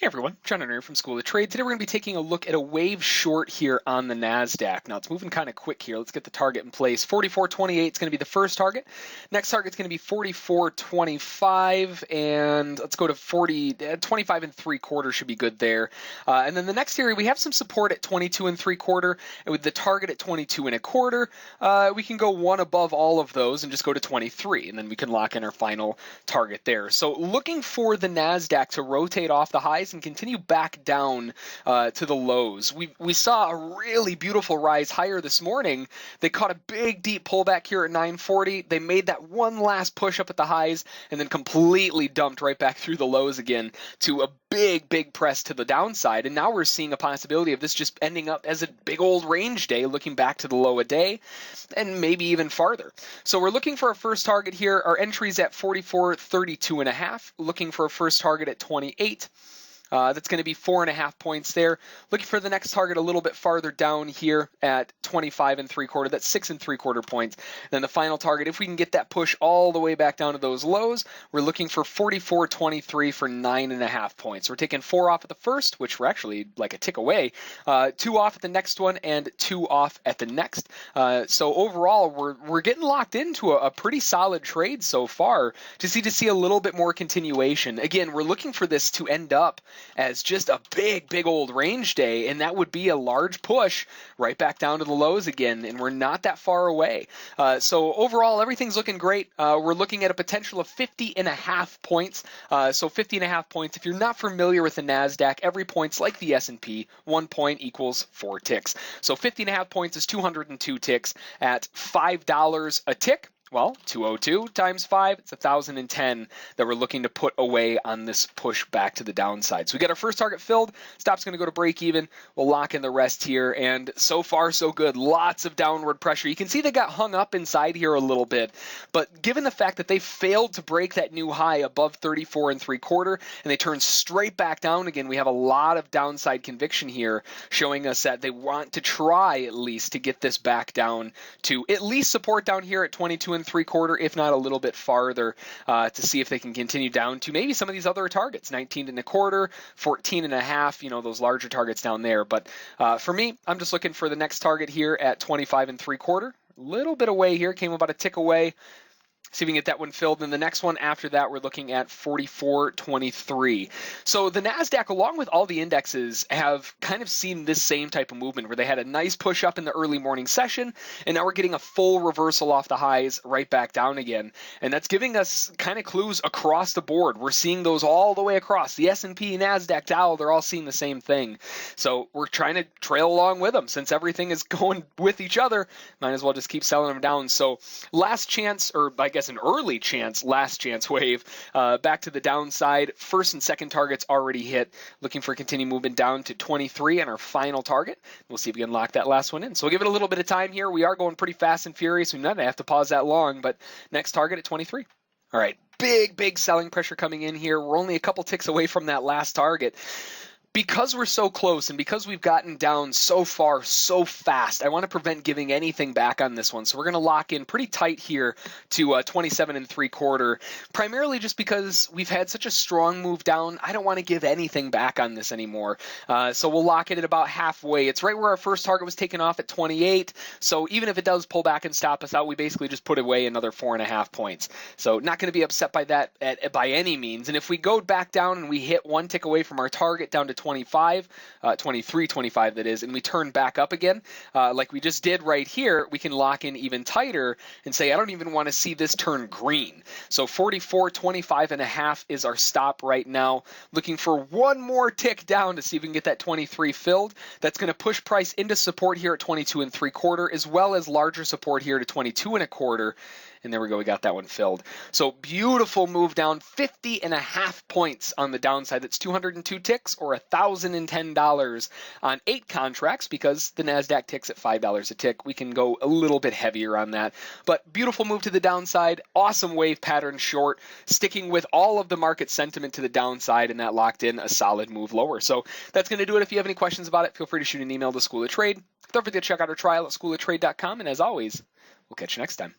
Hey everyone, John Hunter from School of Trade. Today we're going to be taking a look at a wave short here on the NASDAQ. Now it's moving kind of quick here. Let's get the target in place. 44.28 is going to be the first target. Next target is going to be 44.25, and let's go to 25 and 3/4 should be good there. And then the next area we have some support at 22 and 3/4, and with the target at 22 and 1/4, we can go one above all of those and just go to 23, and then we can lock in our final target there. So looking for the NASDAQ to rotate off the highs and continue back down to the lows. We saw a really beautiful rise higher this morning. They caught a big deep pullback here at 940. They made that one last push up at the highs and then completely dumped right back through the lows again to a big press to the downside. And now we're seeing a possibility of this just ending up as a big old range day, looking back to the low a day and maybe even farther. So we're looking for a first target here. Our entry's at 44.32.5, looking for a first target at 28. That's going to be 4.5 points there. Looking for the next target a little bit farther down here at 25 and 3/4. That's 6 and 3/4 points. Then the final target, if we can get that push all the way back down to those lows, we're looking for 44.23 for 9.5 points. We're taking 4 off at the first, which we're actually like a tick away. 2 off at the next one and 2 off at the next. So overall, we're getting locked into a pretty solid trade so far. To see a little bit more continuation. Again, we're looking for this to end up as just a big old range day, and that would be a large push right back down to the lows again, and we're not that far away. So overall, everything's looking great. We're looking at a potential of 50.5 points. So 50.5 points. If you're not familiar with the NASDAQ, every point's like the S&P. 1 point equals 4 ticks. So 50.5 points is 202 ticks at $5 a tick. Well, 202 times 5, it's 1,010 that we're looking to put away on this push back to the downside. So we got our first target filled. Stop's going to go to break even. We'll lock in the rest here, and so far so good. Lots of downward pressure. You can see they got hung up inside here a little bit, but given the fact that they failed to break that new high above 34 and 3/4, and they turned straight back down again, we have a lot of downside conviction here, showing us that they want to try at least to get this back down to at least support down here at 22 and 3/4, if not a little bit farther, to see if they can continue down to maybe some of these other targets, 19 and 1/4, 14 and 1/2, those larger targets down there. But for me, I'm just looking for the next target here at 25 and 3/4. A little bit away here, came about a tick away. See if we can get that one filled. And the next one after that, we're looking at 44.23. So the NASDAQ, along with all the indexes, have kind of seen this same type of movement where they had a nice push up in the early morning session, and now we're getting a full reversal off the highs right back down again. And that's giving us kind of clues across the board. We're seeing those all the way across. The S&P, NASDAQ, Dow, they're all seeing the same thing. So we're trying to trail along with them. Since everything is going with each other, might as well just keep selling them down. So last chance, or I guess an early chance, last chance wave, back to the downside. First and second targets already hit. Looking for continued movement down to 23 and our final target. We'll see if we can lock that last one in. So we'll give it a little bit of time here. We are going pretty fast and furious. We might not have to pause that long, but next target at 23. All right, big selling pressure coming in here. We're only a couple ticks away from that last target. Because we're so close and because we've gotten down so far so fast, I want to prevent giving anything back on this one. So we're going to lock in pretty tight here to 27 and 3/4, primarily just because we've had such a strong move down. I don't want to give anything back on this anymore. So we'll lock it at about halfway. It's right where our first target was taken off at 28. So even if it does pull back and stop us out, we basically just put away another 4.5 points. So not going to be upset by that by any means. And if we go back down and we hit one tick away from our target down to 23.25 that is, and we turn back up again, like we just did right here, we can lock in even tighter and say, I don't even want to see this turn green. So 44.25.5 is our stop right now. Looking for one more tick down to see if we can get that 23 filled. That's going to push price into support here at 22 and 3/4, as well as larger support here to 22 and 1/4. And there we go, we got that one filled. So beautiful move down, 50.5 points on the downside. That's 202 ticks or $1,010 on 8 contracts, because the NASDAQ ticks at $5 a tick. We can go a little bit heavier on that. But beautiful move to the downside, awesome wave pattern short, sticking with all of the market sentiment to the downside, and that locked in a solid move lower. So that's going to do it. If you have any questions about it, feel free to shoot an email to School of Trade. Don't forget to check out our trial at schooloftrade.com. And as always, we'll catch you next time.